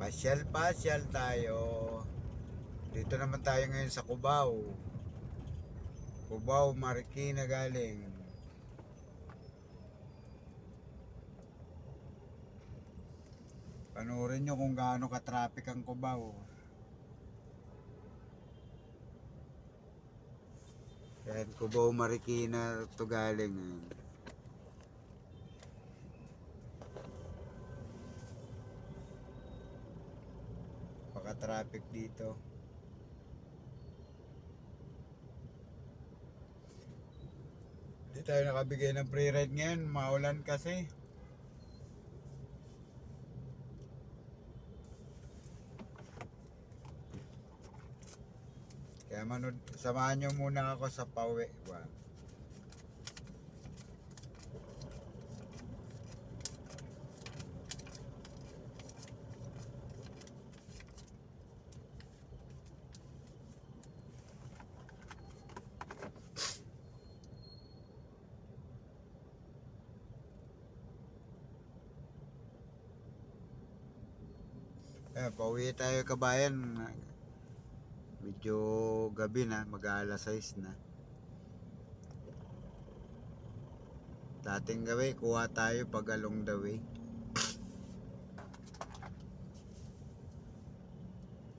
Pasyal-pasyal tayo. Dito naman tayo ngayon sa Cubao. Cubao, Marikina galing. Panoorin nyo kung gaano ka-traffic ang Cubao. Yan, Cubao, Marikina to galing. Paka-traffic dito. Hindi tayo nakabigay ng free ride ngayon, maulan kasi. Kaya samahan nyo muna ako sa pauwi. Pauwi tayo kabayan. Medyo gabi na, mag-aalas 6 na. Dating gabi, kuha tayo pag along the way.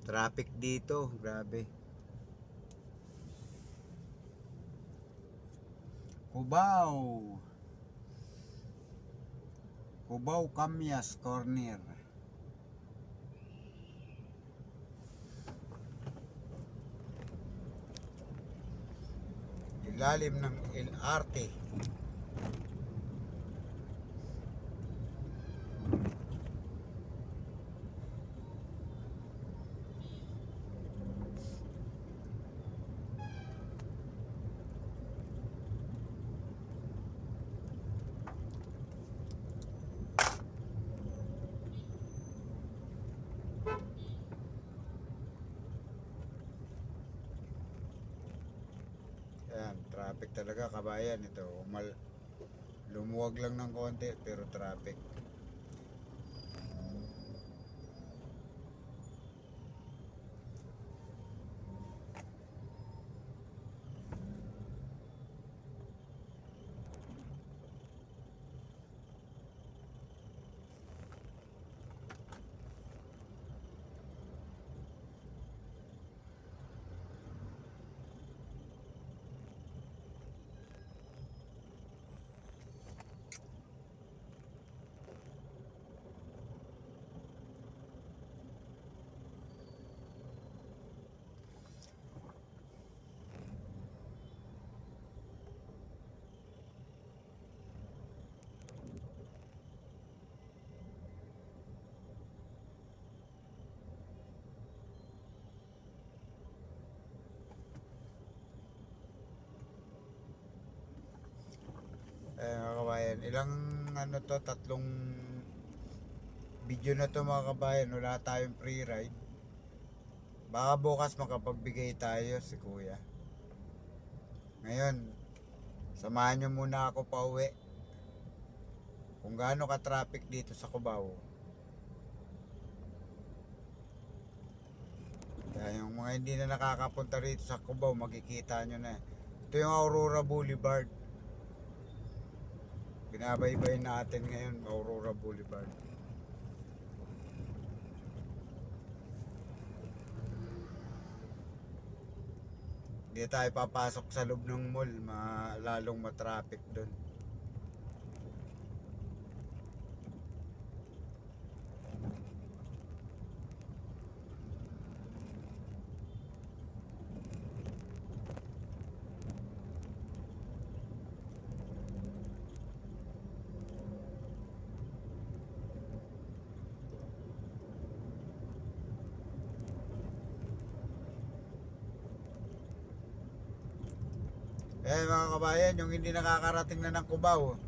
Traffic dito, grabe. Cubao. Cubao Camyas Corner. Ilalim ng LRT. Ayan, traffic talaga kabayan ito. Lumuwag lang ng konti pero traffic. Mga kabayan, ilang tatlong video na to mga kabayan, wala tayong free ride. Baka bukas makapagbigay tayo si kuya. Ngayon, samahan nyo muna ako pauwi. Kung gaano ka-traffic dito sa Cubao. Kaya yung mga hindi na nakakapunta rito sa Cubao, makikita nyo na. Ito yung Aurora Boulevard. Binabaybay natin ngayon, Aurora Boulevard. Hindi tayo papasok sa loob ng mall, lalong matraffic doon. Mga kabayan, yung hindi nakakarating na ng Cubao,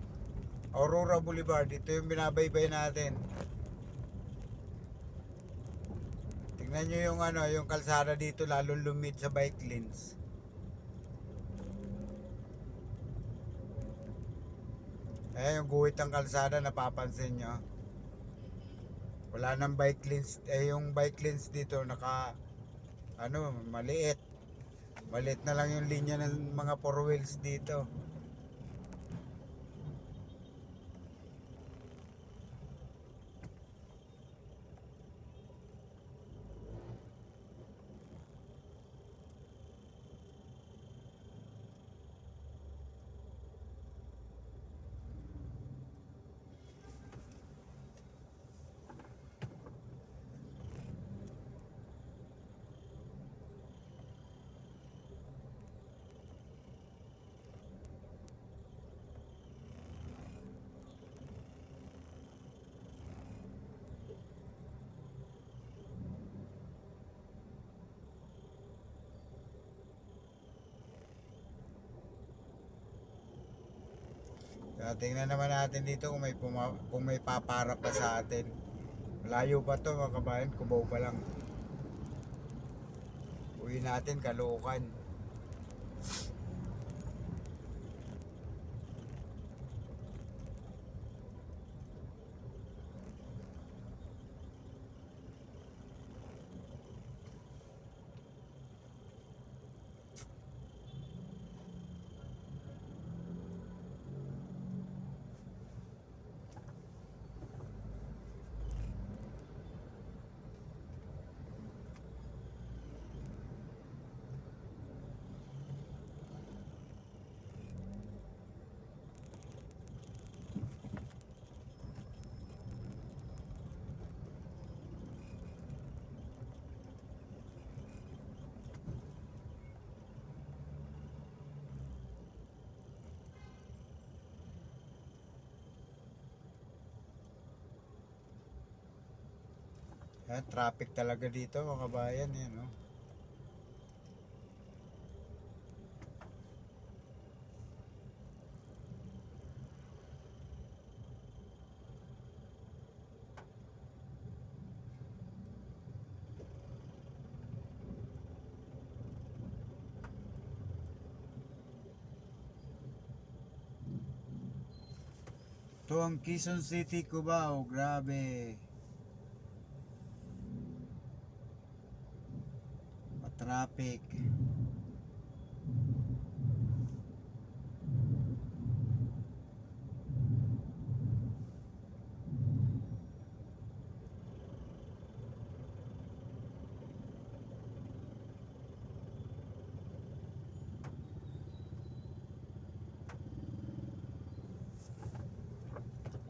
Aurora Boulevard, ito yung binabaybay natin. Tingnan nyo yung yung kalsada dito, lalong lumit sa bike lanes. Yung guhit ng kalsada, napapansin nyo. Wala nang bike lanes, yung bike lanes dito naka ano, maliit. Maliit na lang yung linya ng mga four wheels dito. Kaya tingnan naman natin dito kung kung may paparap pa sa atin. Malayo pa to mga kabayan, Cubao pa lang. Uwi natin Caloocan. Traffic talaga dito mga kabayan yan, no? Ito ang Quezon City, Cubao. Grabe. Traffic.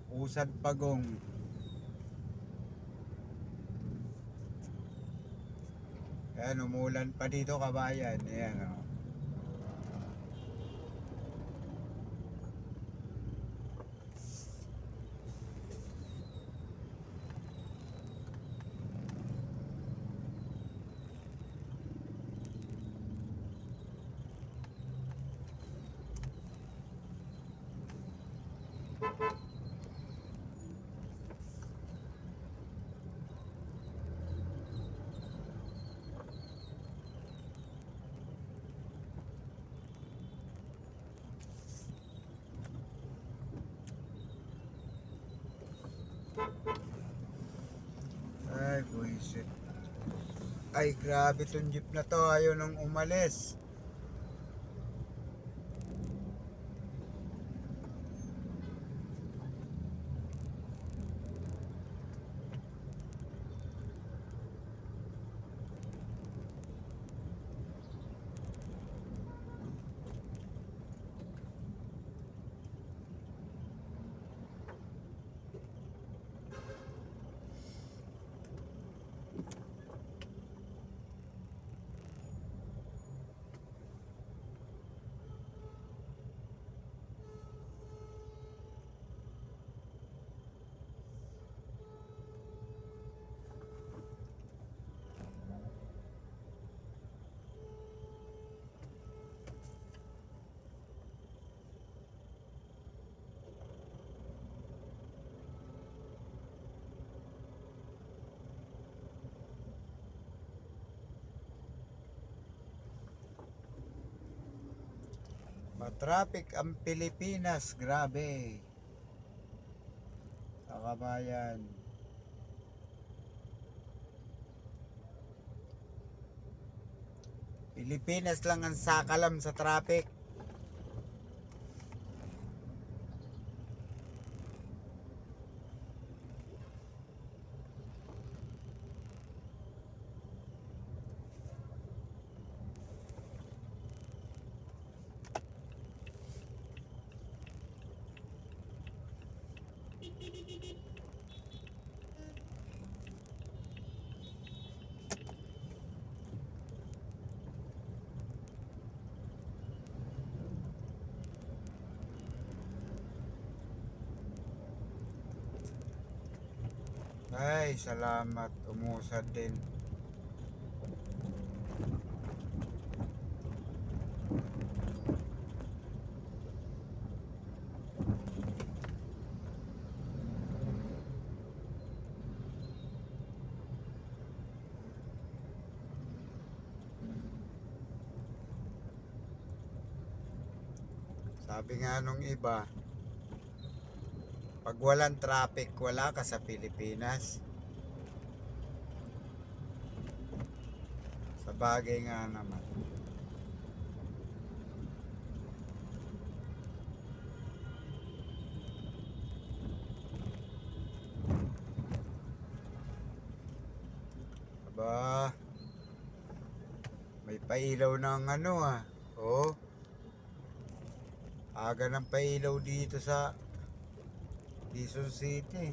Usad Pagong. Ayan, umulan pa dito kabayan. Ayan, oh. Ay, buisit. Ay, grabe tong jeep na to. Ayaw nang umalis. Matraffic ang Pilipinas. Grabe. Sa kabayan. Pilipinas lang ang sakalam sa traffic. Ay, salamat. Umusad din. Sabi nga nung iba, pag walang traffic, wala ka sa Pilipinas. Sa bagay nga naman. Aba, may pailaw ng ano ah. Oh, aga ng pailaw dito sa Quezon City.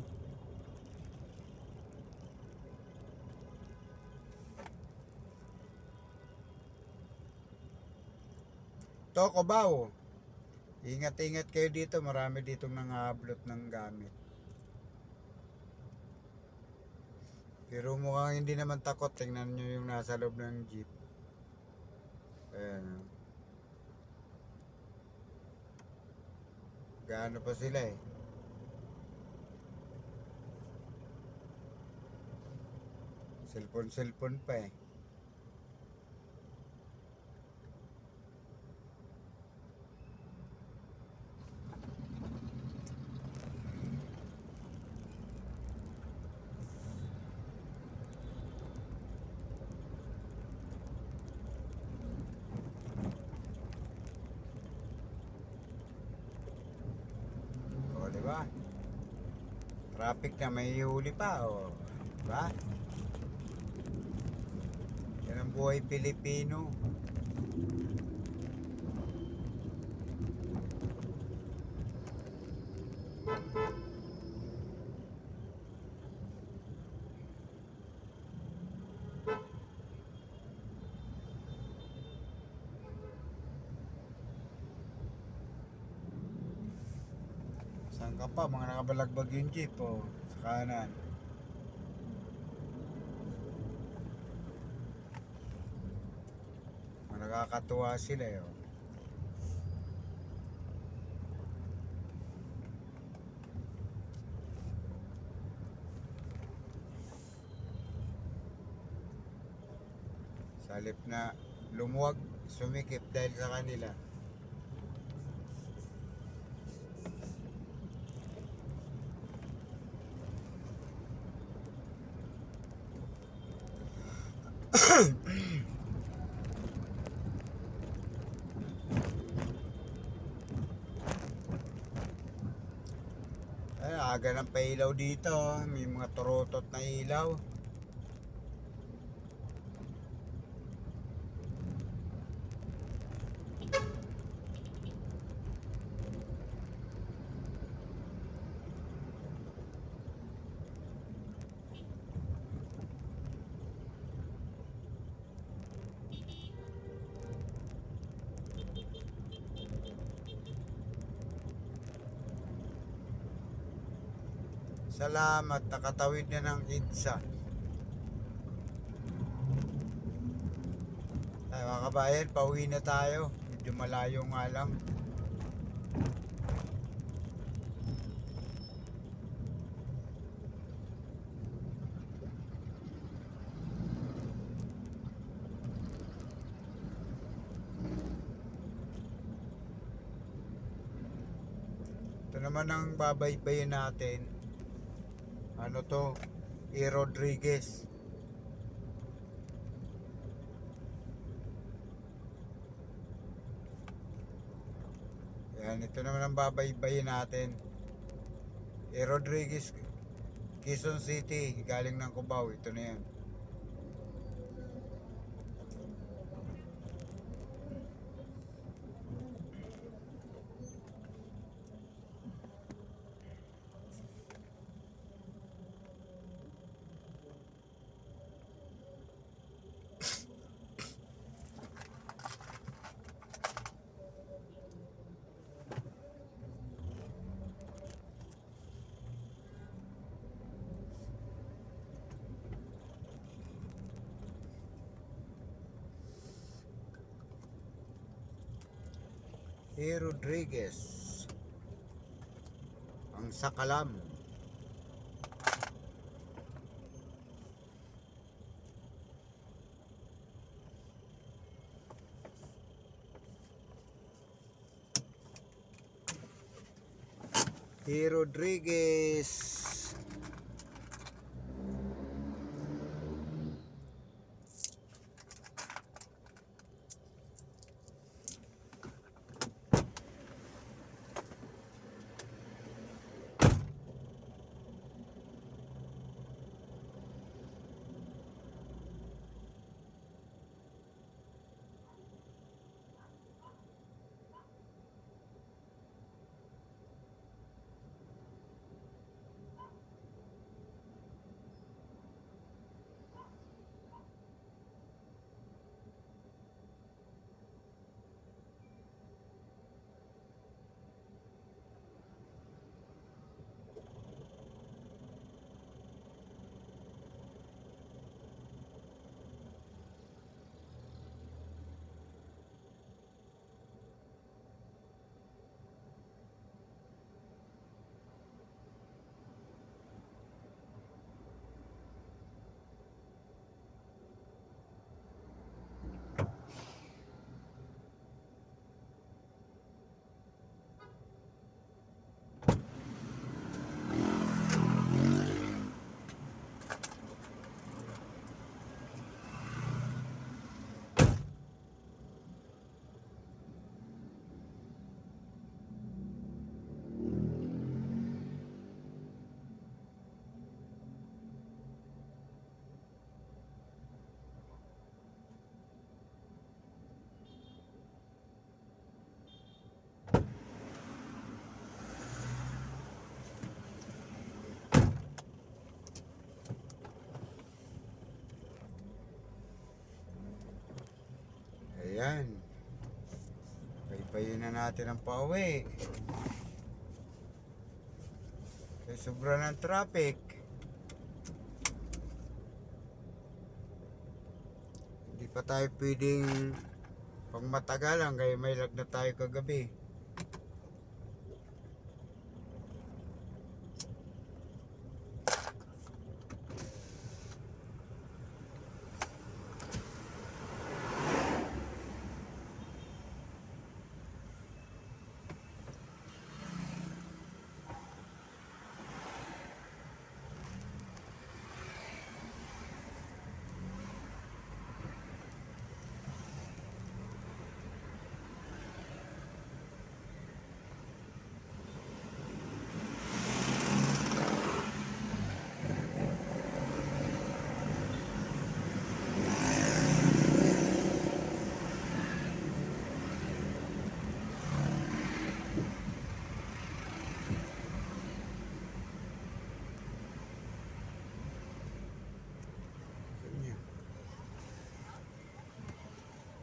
Toko Bao. Ingat-ingat kayo dito. Marami ditong nangahablot ng gamit. Pero mukhang hindi naman takot. Tingnan nyo yung nasa loob ng jeep. Ayan. Gaano pa sila eh. Cellphone pa eh. O, diba? Traffic na may huli pa, o. Diba? Yan ang buhay Pilipino. Saan ka pa? Mga nakabalagbag yung jeep, o. Sa kanan. Nakakatuwa sila eh. Oh. Sa halip na lumuwag, sumikip dahil sa kanila. Ay, aga ng pailaw dito. May mga turotot na ilaw. Salamat, nakatawid na ng EDSA. Ay mga kabayan, pauwi na tayo. Medyo malayo nga lang. Ito naman ang babaybayin natin. Ano to? E. Rodriguez. Yan, ito naman ang babaybayin natin. Rodriguez, Quezon City, galing ng Cubao. Ito na yan. Rodriguez, ang Sakalam. Rodriguez. Ayan. Paypayin na natin ang pauwi. Kaya sobra ng traffic. Hindi pa tayo pwedeng pang matagalan kaya may lag na tayo kagabi.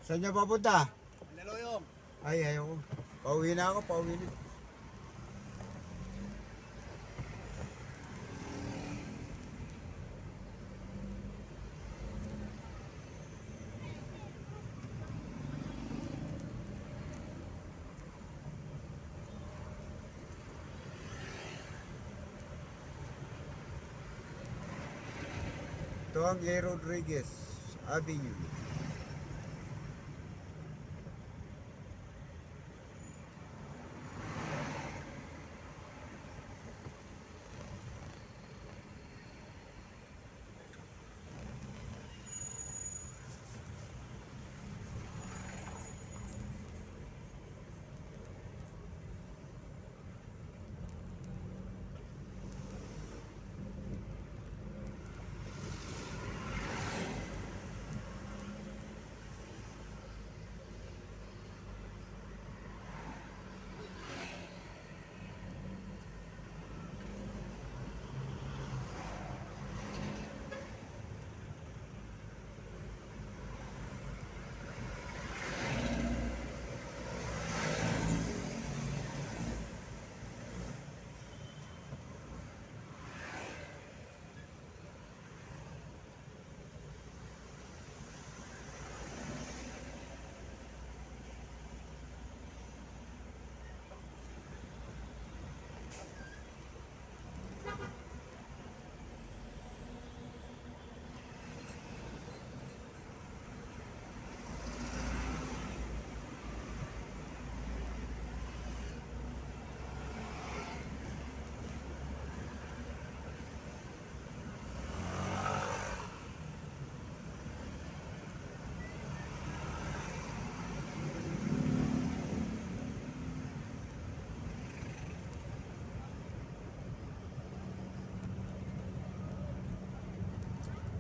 Saan niya papunta? Laloyong. Ay, ayoko. Pauwi na ako, pauwi na. Ito ang Rodriguez Avenue.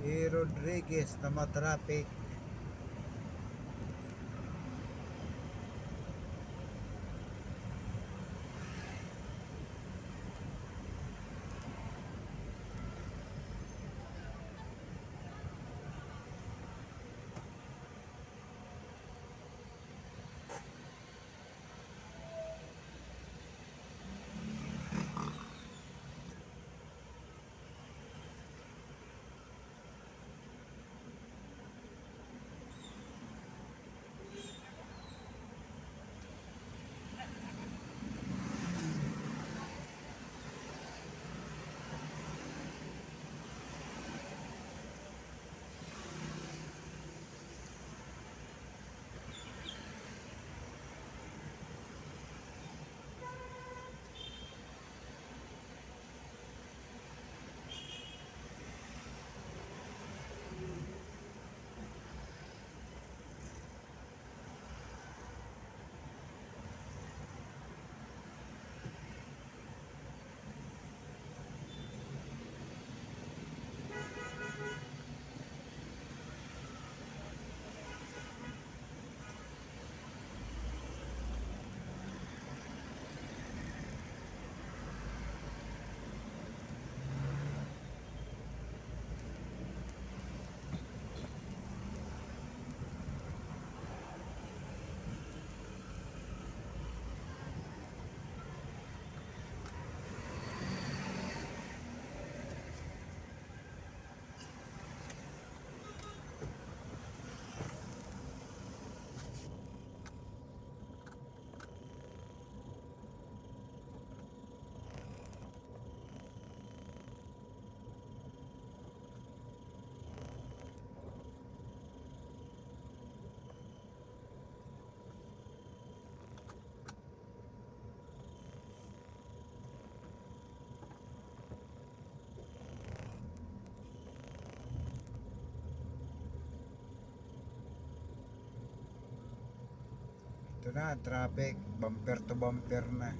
Rodriguez na matraffic. Ito na, traffic. Bumper to bumper na.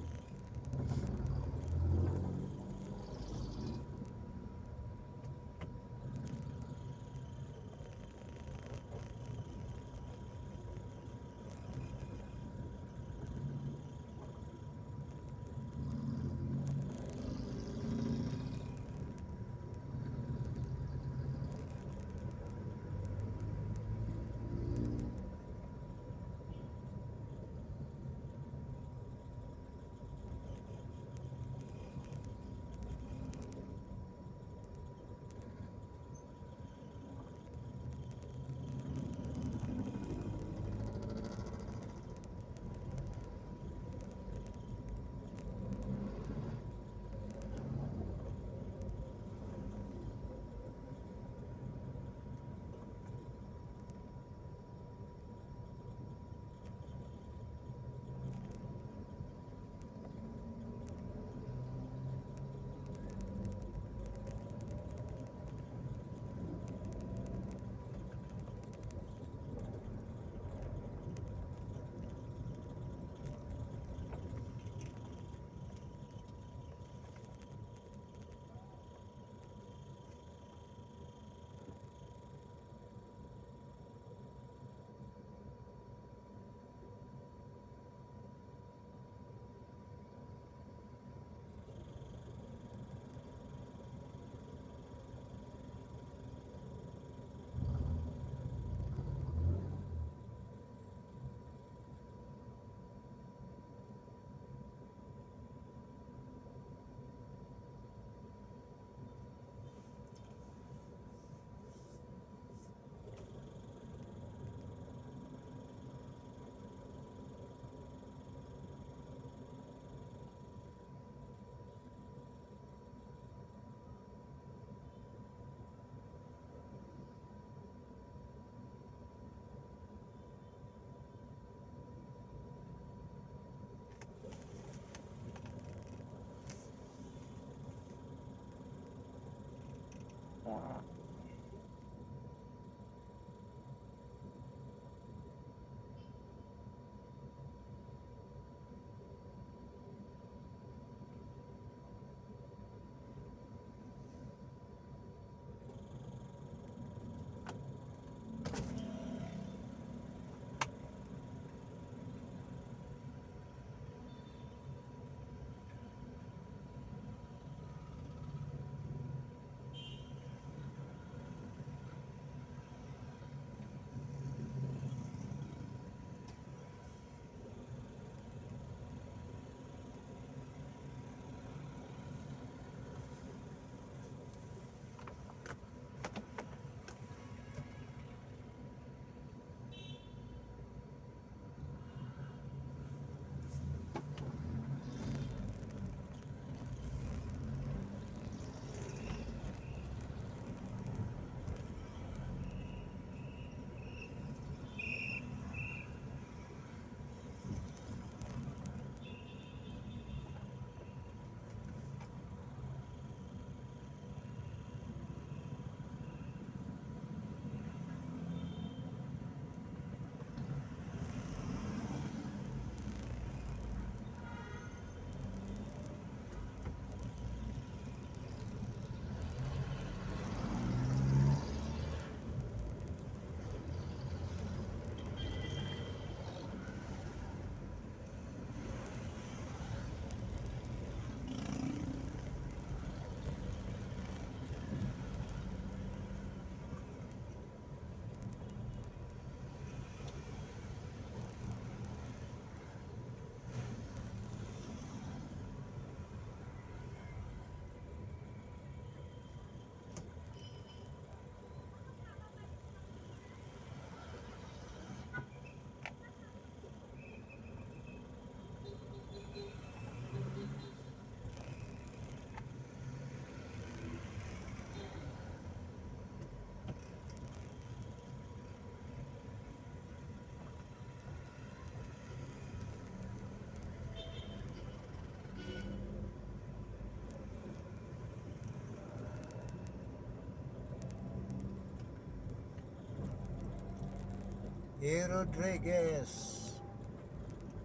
E. Rodriguez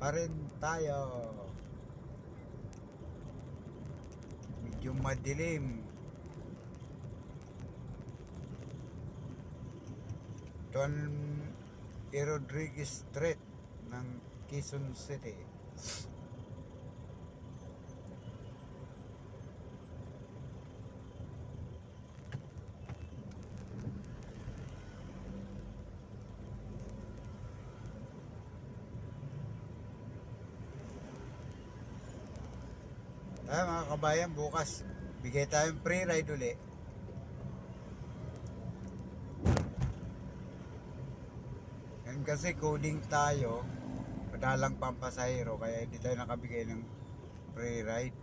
pa rin tayo. Medyo madilim. Ito ang E. Rodriguez Street ng Quezon City. Mga kabayan, bukas bigay tayong free ride uli. Yan kasi coding tayo, madalang pampasahero, kaya hindi tayo nakabigay ng free ride.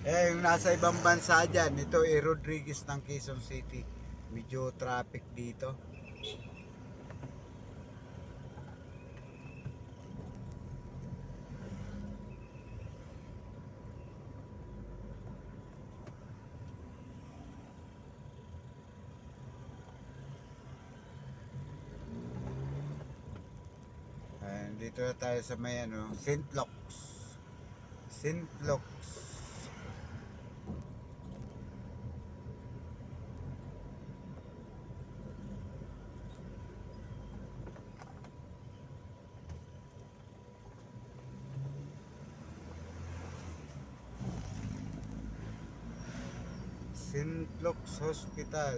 Yung nasa ibang bansa dyan, ito Rodriguez ng Quezon City. Medyo traffic dito. Dito na tayo sa may St. Luke's. St. Luke's. St. Luke's Hospital.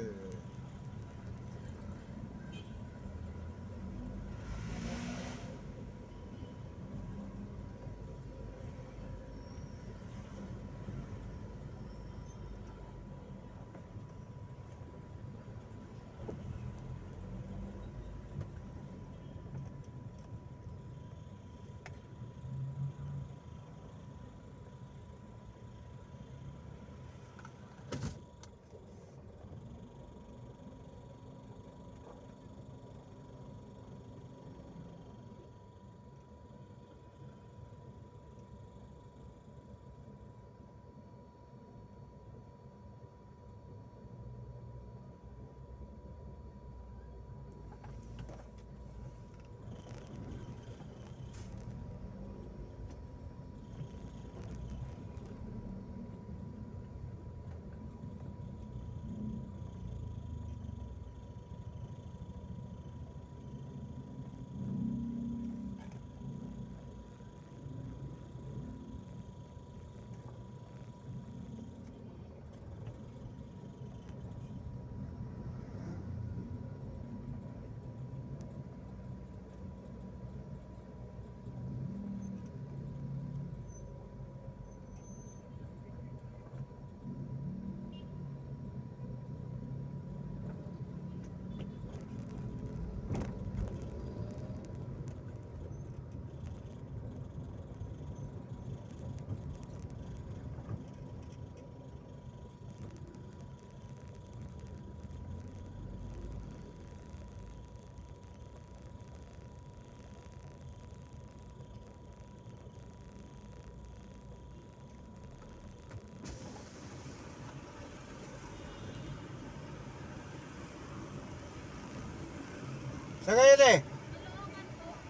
Sa kayo de?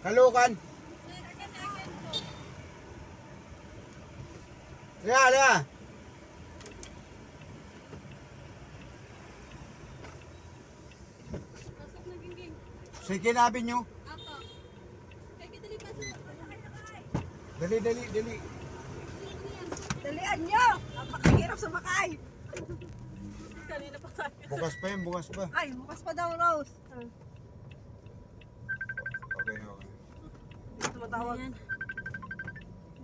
Kalukan. Liha. Sige, nabi nyo. Dali. Dalian nyo! Ang pakahirap sumakay! Kanina pa tayo. Bukas pa. Ay, bukas pa daw, Rose. Okay na. Tumatawag.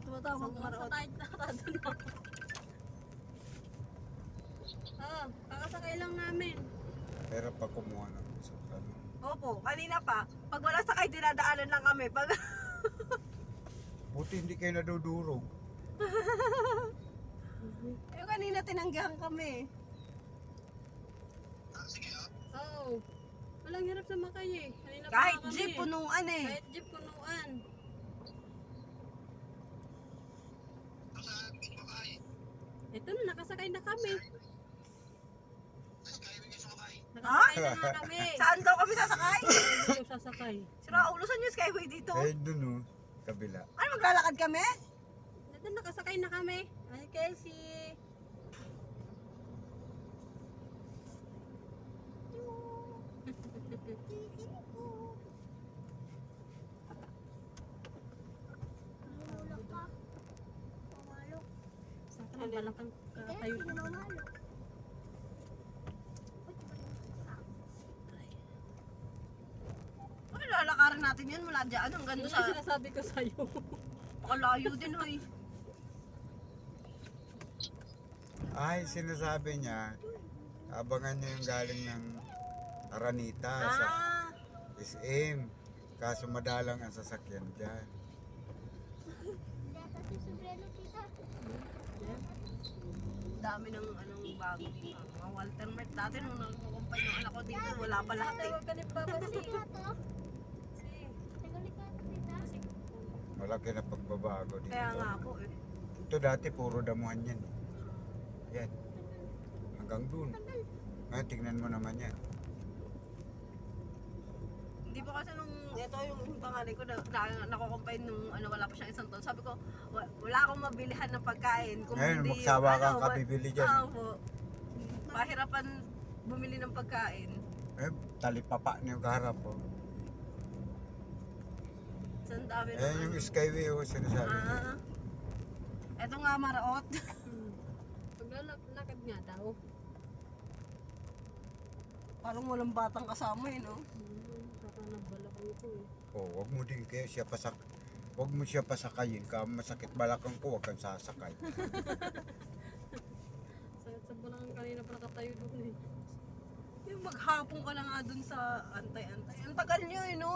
Tumatawag, Marot. Kakasakay lang namin. Pero pa kumuha ng Opo, kanina pa. Pag wala sakay, dinadaanan lang kami. Pag... Buti hindi kayo nadudurog. Yung kanina tinanggihan kami. Oo. Walang hirap sa makay eh. Kanina pa Kahit kami jeep, punuan eh. Kahit jeep punuan. Ito na nakasakay na kami. Ha? Nakasakay na nga kami. Saan daw kami sasakay? Hindi yung sasakay. Sira ulo, saan yung skyway dito? Eh, dun oh. Kabila. Ano, maglalakad kami? Doon nakasakay na kami. Ay, Kelsey. Sa akin ang balakang tayo. Ay, lalakarin natin yan mula dyan hanggang Ano doon sa sa... sinasabi ko sa'yo? Pakalayo din, hoy. Ay, sinasabi niya, abangan niya yung galing ng Aranita sa Ah, SM. Kaso madalang ang sasakyan dyan. dami ng anong bago dito. Mga Walter Mert dati nung nagkukumpay ng anak ko dito, wala pa lahat eh. Tawag ka ni Papa si. Malaki na pagbabago dito. Kaya nga po eh. Ito dati puro damuhan yan. Yan. Hanggang dun. Ngayon, tignan mo naman yan. Hindi po kasi nung ito yung pangalan ko na nakukumpay nung ano, wala pa siyang isang taon. Sabi ko, wala akong mabilihan ng pagkain. Kung Ngayon, hindi magsawa yung, kang kabibili dyan. po. Pahirapan bumili ng pagkain. Eh, talipapa niyo kaharap po. Saan dami Ayan yung skyway oh, sinasabi. Ah, eto nga maraot. Paglalakad nga daw. Parang walang batang kasama eh, no? Saka nagbalakang ko eh. Oh, wag mo din kaya siya pasak. Wag mo siya pasakayin ka, masakit balakang ko, wag kang sasakay. Sakit sa balakang kanina pa nakatayo doon eh. Yung maghapon ka na nga dun sa antay-antay. Ang tagal nyo eh, no?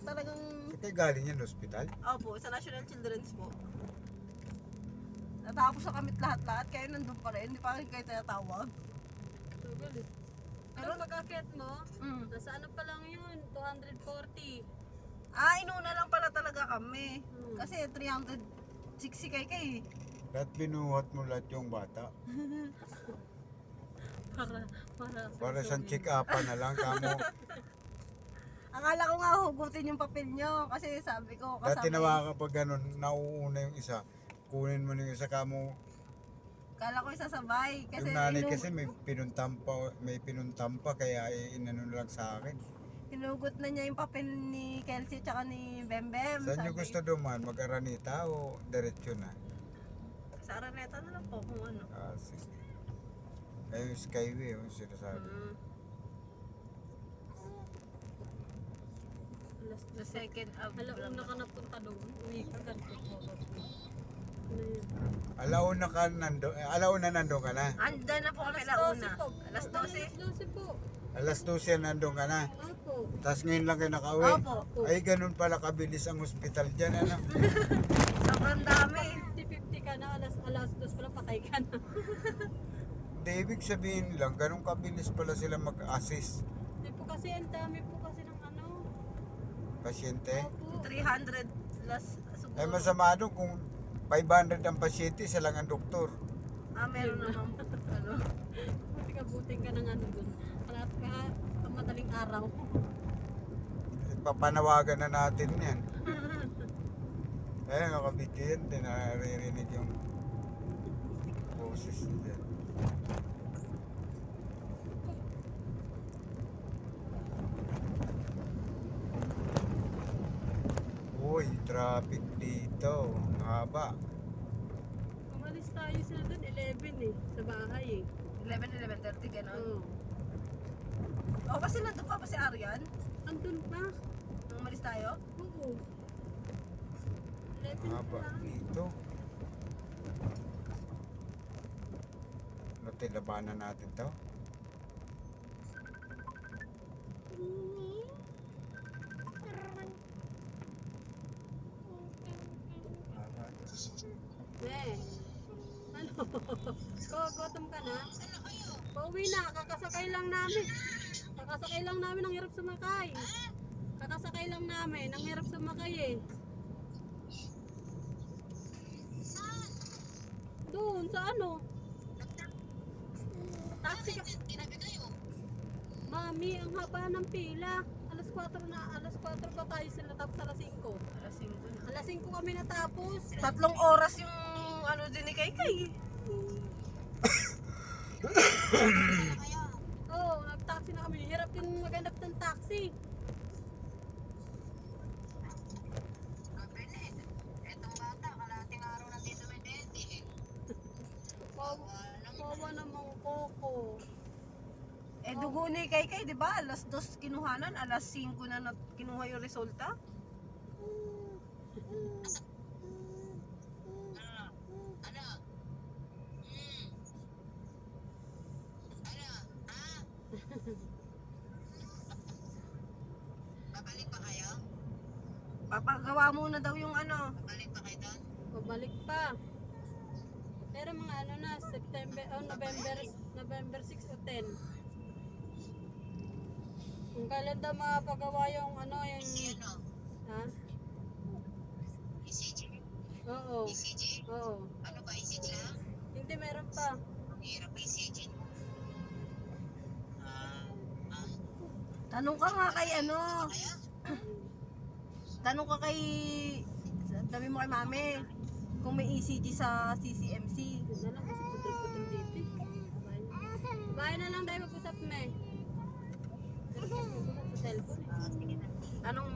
Talagang, Kaya galing yan hospital. opo, sa National Children's po. Natapos na kamit lahat-lahat, kayo nandun pa rin. Hindi pa rin kayo tinatawag. Tagal eh. Pero pag-akit mo, Mm. nasa ano pa lang yun, 240. Ah, inuna lang pala talaga kami. Hmm. Kasi 360 kay. Lahat binuhat mo lahat yung bata. Para sa check-upan na lang kamo. Akala ko nga hugutin yung papel nyo. Kasi sabi ko, Dati kasama nawa kapag ganun, nauuna yung isa. Kunin mo na yung isa kamo. Kala ko isasabay. Kasi Yung nanay kasi may pinuntam pa kaya inano na lang sa akin. hinugot na niya yung papel ni Kelsey at ni Bembem. Saan nyo Sabi, gusto duman? Mag-Aranita o diretsyo na? Sa Araneta na lang po kung ano. Ah, sige. Ay, yung skyway, oh, sinasabi. Mm. The second of Alauna ka napunta doon. Uwi ka ganito po. Alauna nandun ka na. Andyan na po kami Alas 12 launa. po. Alas 12. Alas 12 po. Alas 12 nandun ka na. Opo. Tapos ngayon lang kayo nakauwi. Opo. Ay, ganun pala kabilis ang hospital dyan, ano? Sobrang dami. 50-50 ka na, alas 2 pala patay ka na. Hindi, ibig sabihin lang, ganun kabilis pala sila mag-assist. Hindi po kasi, ang dami po kasi ng ano. Pasyente. Opo. 300 plus siguro. Ay, masama doon kung 500 ang pasyente, isa lang ang doktor. Ah, meron naman po. Ano? Buti ka ng ano doon. Kalat ka, ang madaling araw. Papanawagan na natin yan. Ayun, nakabidyo yan, din naririnig yung boses niya. Uy, traffic dito. Ang haba. Umalis tayo sila doon, 11 eh, sa bahay eh. 11, 11:30 gano'n. Oo. Oh, kasi nandun pa ba si Arian? Andun pa. Nung umalis tayo? Oo. 11 Ang pa haba lang. dito. Ano, tilabanan natin to? Haba. Eh, ano? Gutom ka na? Pauwi na, kakasakay lang namin. Kakasakay lang namin, ang hirap sumakay. Kakasakay lang namin, ang hirap sumakay eh. Doon, sa ano? Taxi ka. Mami, ang haba ng pila. Alas 4 na, alas 4 pa tayo sila tapos alas 5. Alas 5 na. Alas 5 kami natapos. 3 oras yung ano din ni Kaykay. Oo, nag-taxi na kami. Hirap din maghanap ng taxi. Kawa namang Coco. Eh dugo ni Kaykay, di ba? Alas 2 kinuhanan, alas 5 na kinuha yung resulta. Papagawa muna daw yung ano. Pabalik pa. Pero mga ano na, September, November 6 o 10. Kung kailan daw makapagawa yung ano, yung... Ha? Oo. Oo. Hindi, meron pa. Tanong ka nga kay ano. Tanong ka kay, sabi mo kay mami, kung may ECG sa CCMC. Doon na lang kasi putol-putol dito. Bahay na lang tayo mag-usap na eh. Pero kasi mag-usap sa cellphone eh.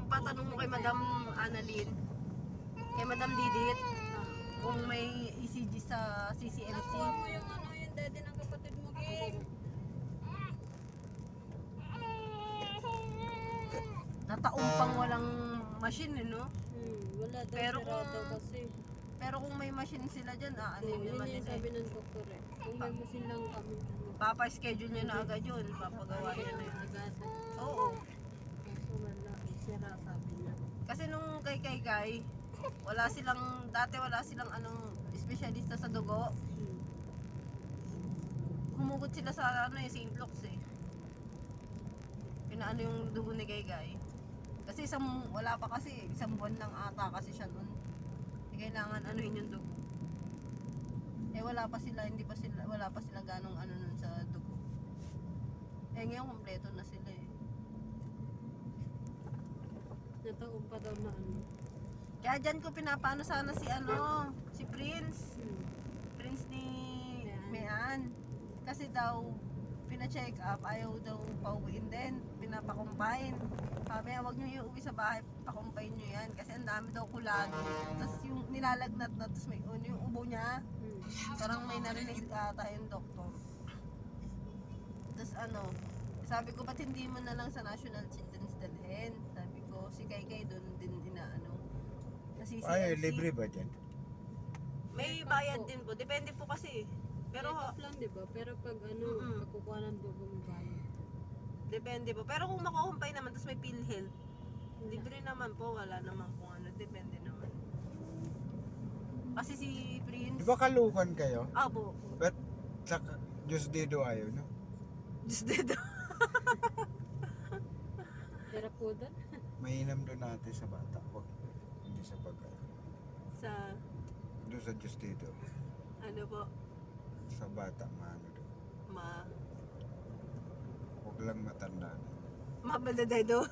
Patanong mo kay Madam Annalyn, kay Madam Didit, kung may ECG sa CCMC. Nakuha mo yung ano, yung daddy ng kapatid mo, Ging. Nataon pang walang machine, eh, no? Wala daw, Pero sarado kung- kasi. Pero kung may machine sila dyan, ano Yun yun naman yung yun sabi eh. ng doktor eh. Kung may masin lang kami, ano. Papa-schedule nyo na agad yun, papagawa nyo na yun. Agasan. Oo. Kaso wala, sira sabi niya. Kasi nung kay Kaykay, dati wala silang anong espesyalista sa dugo. Humugot sila sa ano eh, St. Luke's eh. Pinaano yung dugo ni Kaykay. Kasi wala pa kasi, isang buwan lang ata kasi siya nun. Kailangan anuhin yung dugo. Eh wala pa sila ganong ano nun sa dugo. Eh ngayon kompleto na sila eh. Nataon pa daw na ano. Kaya dyan ko pinapano sana si Prince. Prince ni Mayan. Kasi daw, pina-check up, ayaw daw pauwiin din. Pinapakumpine. Sabi niya, huwag nyo iuwi sa bahay, pakumpine nyo yan. Kasi ang dami daw kulano. Tapos yung nilalagnat na, tapos may yung ubo niya, parang may narinig ata yung doktor. Tapos sabi ko, ba't hindi mo na lang sa National Children's dalhin? Sabi ko, si Kaykay doon din inaano. Sa CCMC. Ay, libre ba dyan? May bayad din po. Depende po kasi. Pero Check-up lang, di ba? Pero pag ano, pagkukuha ng dugo mo bayan. depende po. Pero kung makukumpay naman, tapos may PhilHealth, libre naman po. Wala naman kung ano. Depende naman. Kasi si Prince... Di ba kalukan kayo? po. But sa Diyos Dido ayaw, no? Just dead. Pero po doon. Mainam doon natin sa bata. Huwag, hindi sa Sa... doon sa Diyos Dido. Ano po? Sa bata, maano doon. Huwag lang matanda na. Mabadadedo.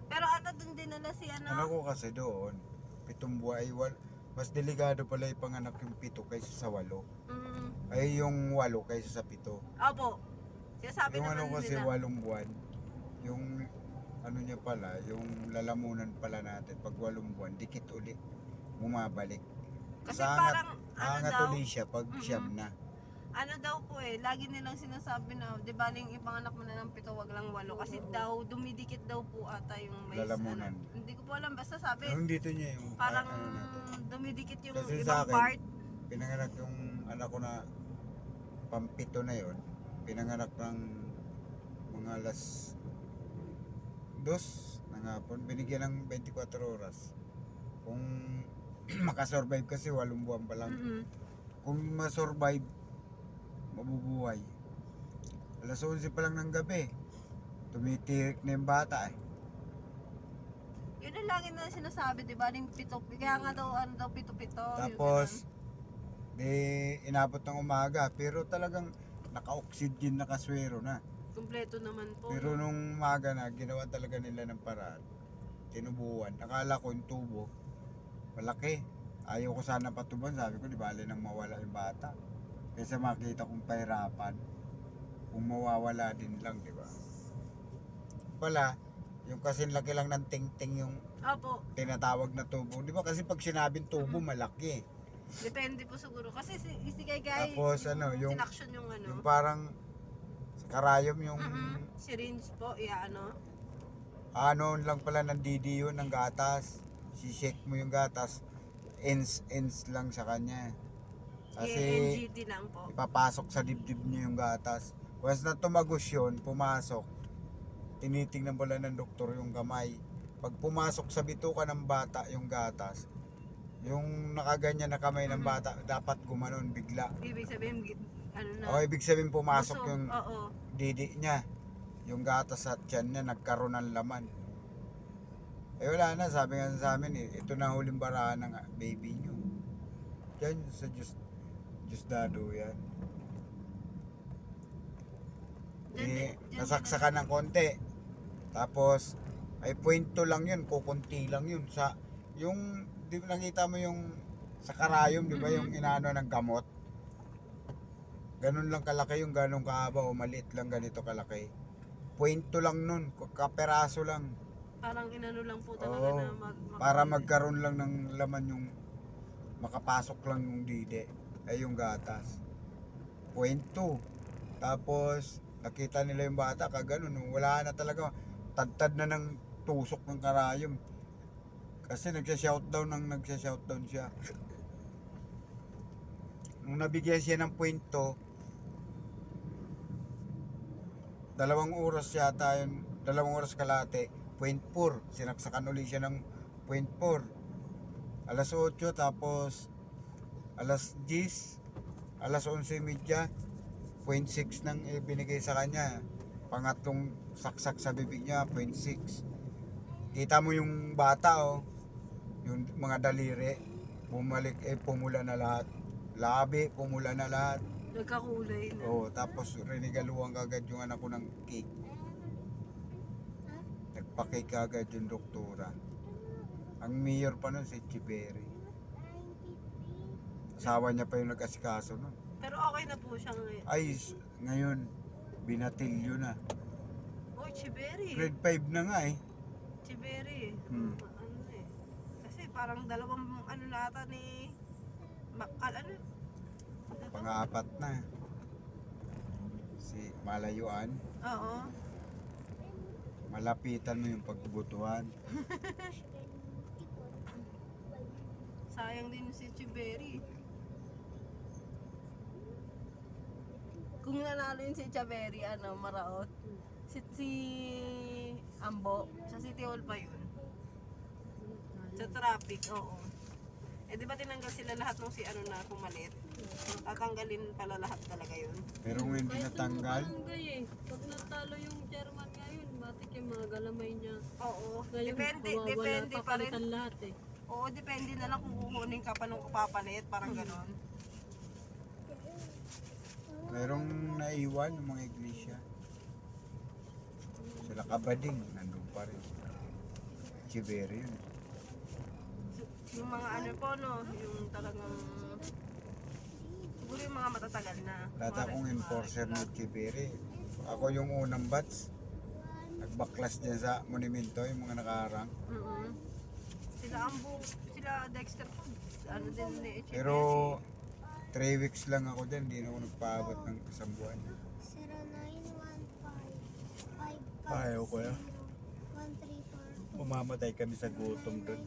Pero ata dun din nila si Ano ko kasi doon, 7 buwan, mas delikado pala ipanganak yung 7 kaysa sa 8. Ay yung 8 kaysa sa 7. Opo. Sinasabi Yung naman ano kasi nila. 8 buwan, yung ano niya pala, yung lalamunan pala natin, pag 8 buwan, dikit uli, bumabalik. Kasi Sa parang, angat daw, uli siya pag siyam na. ano daw po eh, lagi nilang sinasabi na, di ba yung ipanganak mo na ng 7, wag lang 8. Kasi daw, dumidikit daw po ata yung may... Lalamunan. Hindi ko po alam, basta sabi, Yung dito niya yung parang ano natin. dumidikit yung Kasi sa ibang akin, part. Pinanganak yung anak ko na pampito na yon, pinanganak ng mga alas 2 ng hapon, binigyan ng 24 oras. Kung makasurvive kasi 8 buwan pa lang. Kung masurvive, mabubuhay. Alas 11 pa lang ng gabi, tumitirik na yung bata eh. Yun ang lagi na sinasabi, di ba? Yung 7, kaya nga daw, 7-7. Tapos, Di inabot ng umaga, pero talagang naka-oxygen, nakaswero na. Kumpleto naman po. Pero nung umaga na, ginawa talaga nila ng paraan. Tinubuan. Akala ko yung tubo, malaki. Ayaw ko sana patuban, sabi ko, di bali nang mawala yung bata. Kaysa makita kong pahirapan, kung mawawala din lang, di ba? Pala, yung kasing laki lang ng ting-ting yung Opo. tinatawag na tubo. Di ba kasi pag sinabing tubo, malaki. Depende po siguro. Kasi si Gay Tapos, ano, yung- sinaksyon yung ano. Yung parang sa karayom yung Syringe po, ano. ano lang pala ng DDU ng gatas. Si-shake mo yung gatas, ends lang sa kanya. Kasi NGT lang po. ipapasok sa dibdib niya yung gatas. Once na tumagos yun, pumasok, tinitingnan pala ng doktor yung kamay. Pag pumasok sa bituka ng bata yung gatas, yung nakaganyan na kamay ng bata, dapat gumanon bigla. Ibig sabihin, ano na. O ibig sabihin pumasok busog. yung Oo. didi niya. Yung gatas at tiyan niya, nagkaroon ng laman. Eh wala na, sabi nga sa amin eh, ito na huling barahan ng baby niyo. Yan sa Diyos dado yan. Nasaksakan ng konti. Tapos, ay 0.2 lang yun, kukunti lang yun. Yung, di ba nakita mo yung sa karayom, di ba yung inaano ng gamot? Ganun lang kalaki yung ganun kahaba o maliit lang ganito kalaki. 0.2 lang nun, kaperaso lang. Parang inano lang po talaga Oo, na para magkaroon lang ng laman yung makapasok lang yung dide ay yung gatas. 0.2. Tapos nakita nila yung bata kaganon, wala na talaga, tadtad na ng tusok ng karayom. Kasi nagsha-shoutdown siya. Nung nabigyan siya ng 0.2, 2 oras yata yun, 2 oras kalate, 0.4. Sinaksakan uli siya ng 0.4. Alas 8, tapos alas 10, alas 11:30, 0.6 nang ibinigay sa kanya. Pangatlong saksak sa bibig niya, 0.6. Kita mo yung bata yung mga daliri, bumalik pumula na lahat. Labi, pumula na lahat. nagkakulay na. Tapos rinigaluhan kagad yung anak ko ng cake. Nagpa-cake kagad yung doktora. Ang mayor pa nun si Chiberry. Asawa niya pa yung nag-asikaso nun. Pero okay na po siya ngayon. Ay, ngayon, binatilyo na. Oh, Chiberry. Grade 5 na nga eh. Chiberry. Hmm. Ano eh. Kasi parang dalawang ano nata ni ano? Pang-apat na. Si malayuan, Oo. malapitan mo yung pagbutuhan. Sayang din si Chiberry. Kung nanalo yun si Chiberry, maraot. Si Ambo, sa City Hall pa yun. Sa traffic, oo. Eh di ba tinanggal sila lahat ng si na pumalit? Tatanggalin pala lahat talaga yun. Pero kung hindi natanggal, Barangay eh. Pag natalo yung chairman ngayon, batik yung mga galamay niya. Oo. Ngayon, Depende pa rin. papalitan lahat eh. Oo, depende na lang kung kukunin ka pa nung papalit, parang ganon. merong naiwan ng mga iglesia. Sila Kabading, nandun pa rin. Chiberry yun. Yung mga po, no, yung talagang siguro yung mga matatagal na. Lahat akong enforcer ng Chiberry. Ako yung unang batch. Nagbaklas dyan sa monumento, yung mga nakaharang. Sila Ambo, sila Dexter po. Ano din ni Chiberry. Pero 3 weeks lang ako dyan, hindi na ako nagpaabot ng isang buwan. 0915 Ayaw ko yan. 134 Mamamatay kami sa gutom doon.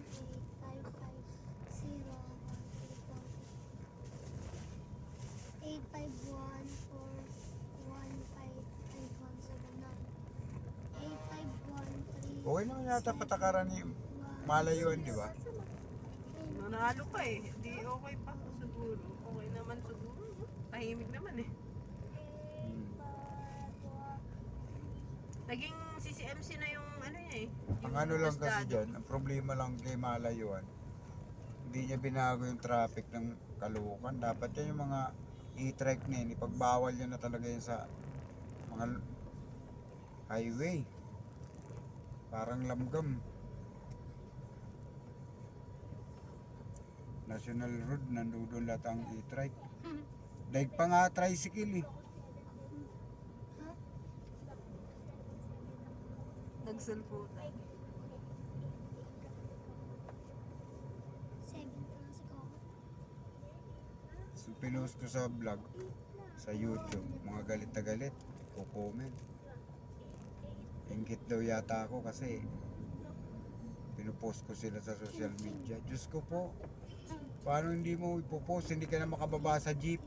851415517 Okay naman yata patakaran ni Malayuan, di ba? Nanalo pa eh. Di okay pa siguro. Okay naman siguro. Tahimik naman eh. Naging CCMC na yung ano niya eh. Ang yung ano lang kasi estado. dyan, ang problema lang kay Malayuan, Hindi niya binago yung traffic ng Caloocan. Dapat yan yung mga e-trike na yun. Ipagbawal yun na talaga yun sa mga highway. Parang lamgam. National Road, nandun lahat ang e-trike. Daig pa nga tricycle eh. Nagsulputan. 7 pa lang si Coco. So pinost ko sa vlog, sa YouTube, mga galit na galit, ko-comment. Ingit daw yata ako kasi pinupost ko sila sa social media. Diyos ko po, paano hindi mo ipopost? Hindi ka na makababa sa jeep.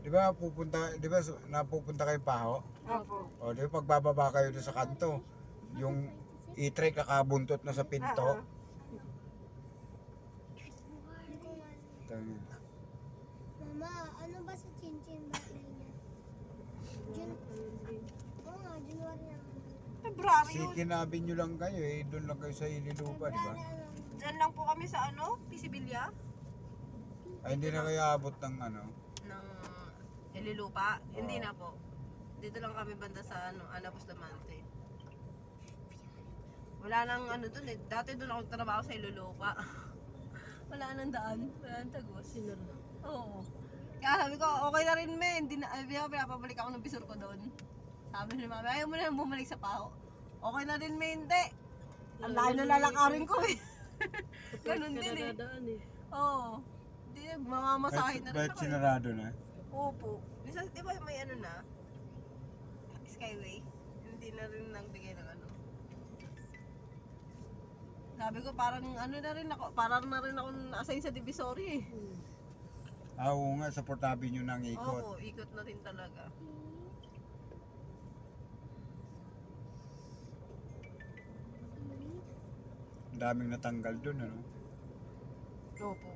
Di ba napupunta kayo Paho? Opo. O di ba pagbababa kayo doon sa kanto, yung e-trike nakabuntot na sa pinto. Tangin. Mama, ano ba sa Chinchin birthday niya? Oo nga, January na. February yun. City Nabi nyo lang kayo eh, doon lang kayo sa Ililupa, di ba? Diyan lang po kami sa ano, Pisibilya. Ay hindi na kayo abot ng ano. Ng Ililupa. Hindi na po. Dito lang kami banda sa ano, Ana Bustamante. Wala nang ano dun eh. Dati doon ako trabaho sa Ilulupa. Wala nang daan. Wala nang tagos. Sinara. Oo. Kaya sabi ko, okay na rin men. Hindi na, pinapabalik ako ng bisor ko doon. Sabi ni mami, ayaw mo na lang bumalik sa Paho. Okay na rin men, hindi. Ang layo na lalakarin ko eh. Ganun din eh. Nadadaan eh. Oo. Hindi, mamamasahin na rin Bakit ako eh. sinarado na? Opo. Minsan, di ba may ano na? Skyway? Hindi na rin nagbigay ng ano. Sabi ko parang ano na rin ako, parang na rin ako na-assign sa Divisory eh. Oo nga, sa Portabi nyo nang ikot. Oo, ikot na rin talaga. Ang daming natanggal doon, ano? Opo.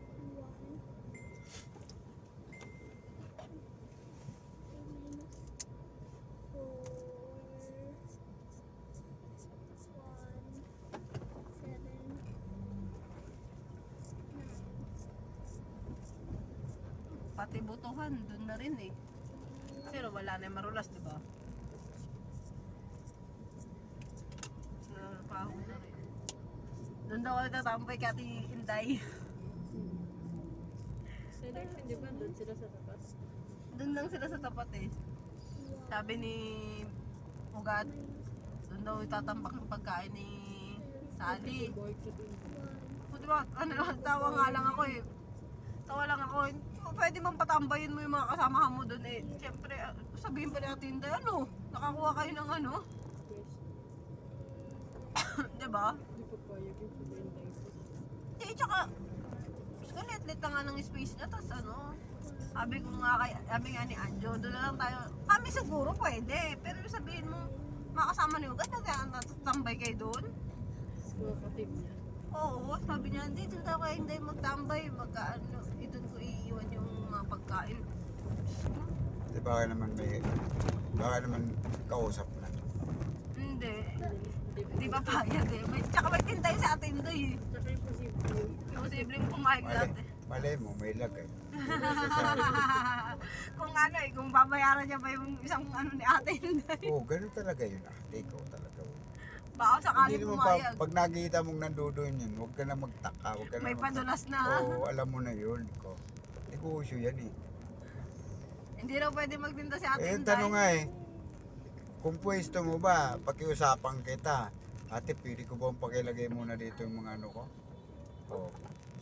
Pati butuhan, doon na rin eh. Pero wala na yung marulas, di ba? Sa Paho na rin. Doon daw ako tatambay kati Inday. Sa election, di ba? Doon sila sa tapat. Doon lang sila sa tapat eh. Sabi ni Ugat, doon daw itatambak ng pagkain ni Sally. Boy ko din. O diba, ano, tawa nga lang ako eh. Tawa lang ako. Pwede bang patambayin mo yung mga kasamahan mo doon eh. Siyempre, sabihin pa ni Ate Inday, ano, nakakuha kayo ng ano. Yes. Diba? Hindi pa payag yung pagkaintay ko. Eh, tsaka, lit na nga ng space niya, tapos ano, sabi nga ni Anjo, doon na lang tayo, kami siguro pwede, pero yung sabihin mo, makasama ni Ugat, natambay kayo doon? Mga katip niya. Oo, sabi niya, hindi, doon tayo kayo hindi magtambay, doon ko iiwan yung mga pagkain. Di ba baka naman kausap na. Hindi, hindi pa payag eh. Tsaka may tintay sa atin doon eh. Tsaka yung posible. Posibleng pumayag dati. Malay mo, may lag eh. Kung ano eh, kung babayaran niya ba yung isang ano ni ate Inday. Oo, ganun talaga yun ate ko talaga. Baka sakali Hindi naman pumayag. pag nakikita mong nandoon yun, huwag ka na magtaka. Huwag ka na May padulas na. Oo, alam mo na yun. Ko. Negosyo yan eh. Hindi raw pwede magtinda si ate Eh, yung Inday. tanong nga eh, kung pwesto mo ba, pakiusapan kita. Ate, pwede ko ba pakilagay muna dito yung mga ano ko? Oo.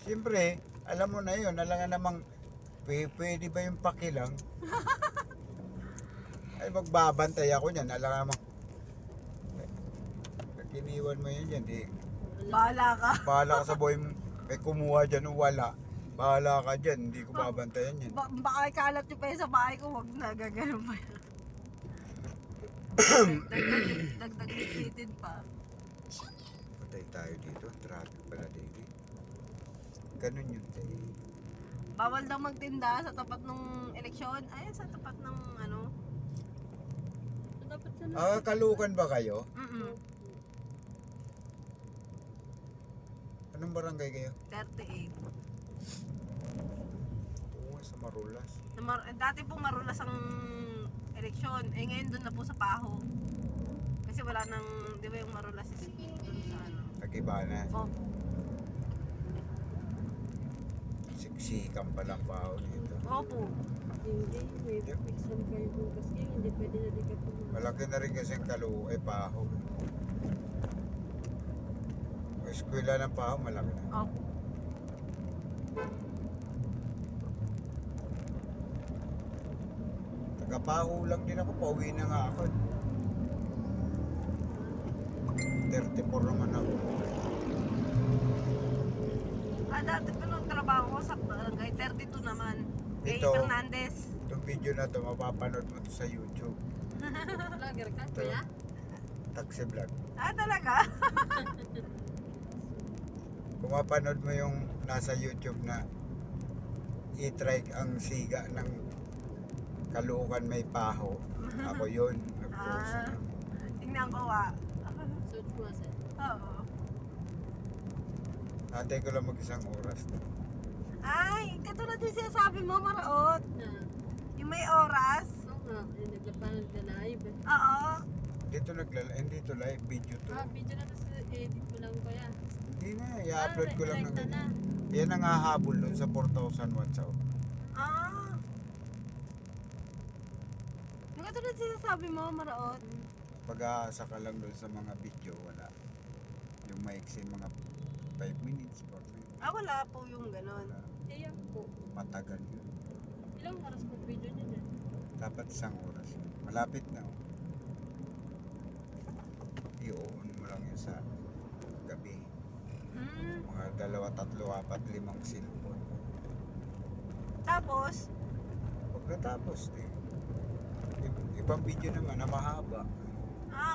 Siyempre, alam mo na yun, alam nga namang, pwede ba yung pakilang? Ay, magbabantay ako niyan, alam nga namang, pag iniwan mo yun dyan, di, Bahala ka. bahala ka sa buhay mo, may kumuha dyan o wala. Bahala ka dyan, hindi ko babantayan yan. Baka ikalat yung pa yun sa bahay ko, wag na, gagano pa yan. Dagdag litid pa. Patay tayo dito, traffic pala din eh. Ganun yun tayo. Bawal daw magtinda sa tapat ng eleksyon. Ay, sa tapat ng ano. So, dapat sana. Kalukan ba kayo? Mm-mm. Anong barangay kayo? 38. Oo, sa Marulas. Dati po marulas ang eleksyon. Eh ngayon doon na po sa Paho. Kasi wala nang, di ba yung marulas is doon sa ano. Nag-iba na. Oh, Siksikan palang pao dito. opo. Hindi, may exam kayo bukas kayo. Hindi pwede na di ka pumunta. Malaki na rin kasi ang Paho. O eskwela ng Paho, malaki na. Opo. Taga Paho lang din ako, pauwi na nga ako. 34 naman ako. Dati po nung trabaho ko sa barangay 32 naman. Kay Ito. Fernandez. Itong video na to, mapapanood mo to sa YouTube. Vlogger ka, kuya? Taxi vlog. Talaga? Kung mapanood mo yung nasa YouTube na i-try ang siga ng Caloocan may Paho. Ako yun. Nag-post. Tingnan ko Search mo sa Oo. Antay ko lang mag-isang oras. Ay, katulad yung sinasabi mo, Maraot. na. Yung may oras. Oo nga, naglapanan ka live. Oo. Dito live video to. Video na tapos edit mo lang kuya. Hindi na, i-upload ko lang ng Rekta na. Yan ang hahabol dun sa 4,000 watts ako. Yung katulad sinasabi mo, Maraot. Pag-aasa ka lang dun sa mga video, wala. Yung maiksi mga 5 minutes, 4 minutes. Wala po yung ganon. Wala. Ayan po. Matagal yun. Ilang oras po video niya dyan? Dapat isang oras yun. Malapit na. Oh. I-on mo lang yun sa gabi. Mga 2, 3, 4, 5 cellphone. Tapos, Pagkatapos, ibang video naman na mahaba.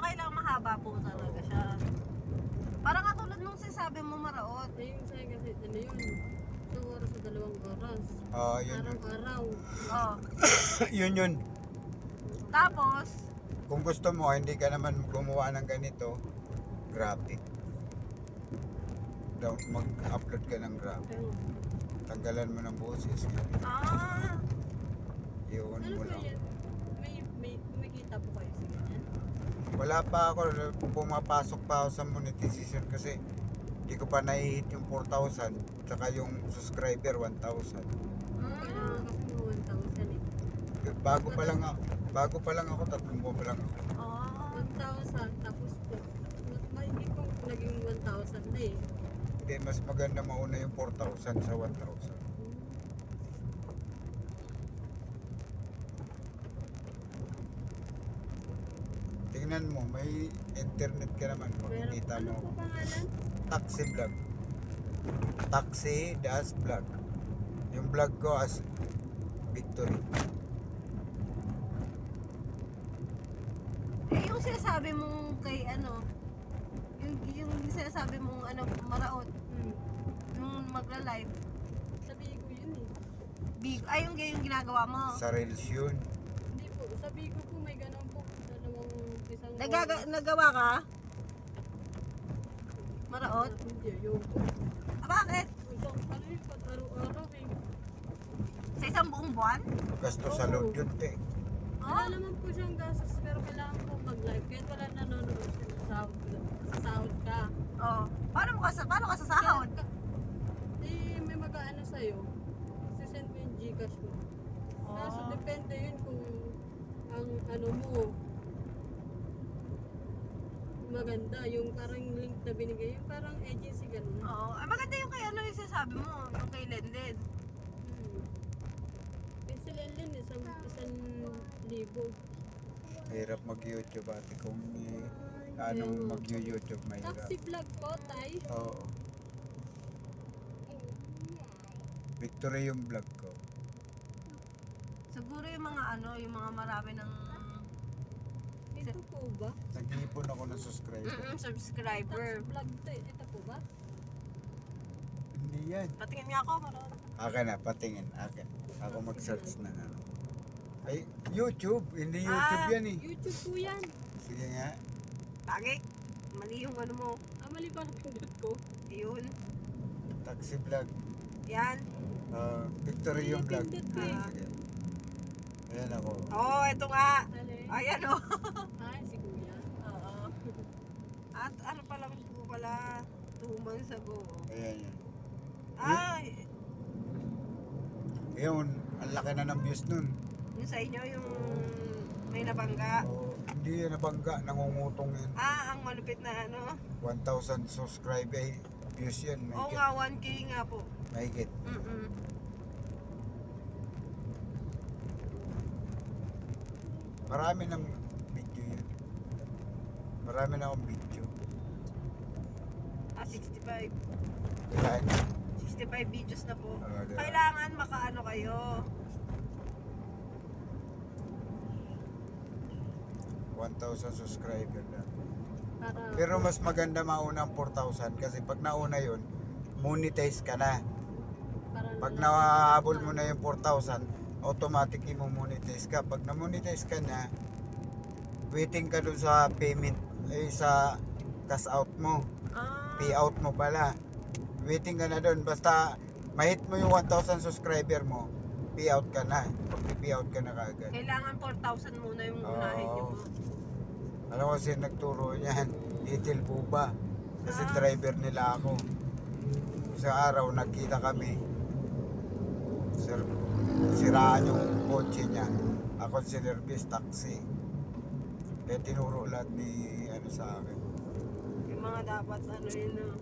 kailangan mahaba po talaga siya. Parang katulad nung sinasabi mo, Maraot. Ayun sa'yo kasi ano yun? Isang oras sa 2 oras. Yun yun. Araw-araw. Oh. yun. Tapos, Kung gusto mo, hindi ka naman gumawa ng ganito, graphic. Mag-upload ka ng graphic. Ayun. Tanggalan mo ng boses. I-on Ano mo po lang. yan? May kumikita po kayo sa ganyan? Wala pa ako, pumapasok pa ako sa monetization kasi hindi ko pa nai-hit yung 4,000 tsaka yung subscriber 1,000. Kailangan kasi mga 1,000 eh. Bago pa lang ako, 3 buwan pa lang ako. 1,000 tapos po. Hindi po naging 1,000 na eh. Hindi, mas maganda mauna yung 4,000 sa 1,000. Tingnan mo, may internet ka naman, Meron makikita ano mo. po pangalan? Taxi vlog. Taxi dash vlog. Yung vlog ko as Victory. yung sinasabi mo kay ano, yung sinasabi mo Maraot, yung magla-live. Sabi ko yun eh. Yung ginagawa mo. Sa Reels yun. Hindi po. Sabi ko po may ganun po. Isang Nagawa ka? Maraot? Hindi, yun po. Bakit? Isang ano yun, pag araw-araw eh. Sa isang buong buwan? Gasto sa load yun, te. Wala naman po siyang gastos pero kailangan po mag-live. Kahit wala nanonood siya sa sahod ka. Oh. Paano ka sasahod? May mag-ano sa'yo. Sisend mo yung Gcash mo. Kaso depende yun kung ang ano mo maganda. Yung parang link na binigay. Yung parang agency ganun. Oo. Maganda yung kay yung sinasabi mo. Yung kay Lended. Pencil Ellen, isang 1,000. Hirap mag-YouTube ate. Kung anong mag-YouTube, mahirap. Taxi vlog po, tay. Oo. Victory yung vlog ko. Siguro yung mga yung mga marami ng Ito po ba? Nag-iipon ako ng subscriber. subscriber. Taxi vlog to. Ito po ba? Hindi yan. Patingin nga ako, Maraot. Akin na, patingin. Akin. Ako mag-search ng ano. Ay, YouTube. Hindi YouTube yan eh. YouTube po yan. Sige nga. Lagi. Mali yung ano mo. Mali ba napindot ko? Yun. taxi vlog. Yan. Victory yung vlog. Pindot ko eh. Sige. Ayan ako. Oh, ito nga. Alin? Ayan oh. Ay, si Kuya. Oo. At ano pa lang po pala, 2 months ago. Ayan yan. Ay, Ayun, ang laki na ng views nun. yung sa inyo, yung may nabangga. Hindi yan nabangga, nangungutong yan. Ang malupit na ano. 1,000 subscribe views yan. Oo nga, 1K nga po. Mahigit. Mm-mm. Marami ng video yun. Marami na akong video. 65. Kailan? 65 videos na po. Diba? Kailangan makaano kayo. 1,000 subscriber na. Para, Pero mas maganda mauna ang 4,000 kasi pag nauna yun, monetize ka na. para Pag nahabol mo na yung 4,000, automatic mo monetize ka. Pag na-monetize ka na, waiting ka dun sa payment, sa cash out mo. Payout mo pala. Waiting ka na dun. Basta mahit mo yung 1,000 subscriber mo, payout ka na. Payout ka na kaagad. Kailangan 4,000 muna yung unahin nyo Oo. po. Alam ko kasi nagturo niyan, Little Buba. Kasi driver nila ako. Sa araw, nagkita kami. Sir, siraan yung kotse niya. Ako si service taxi. Kaya tinuro lahat ni ano sa akin. Yung mga dapat ano yun.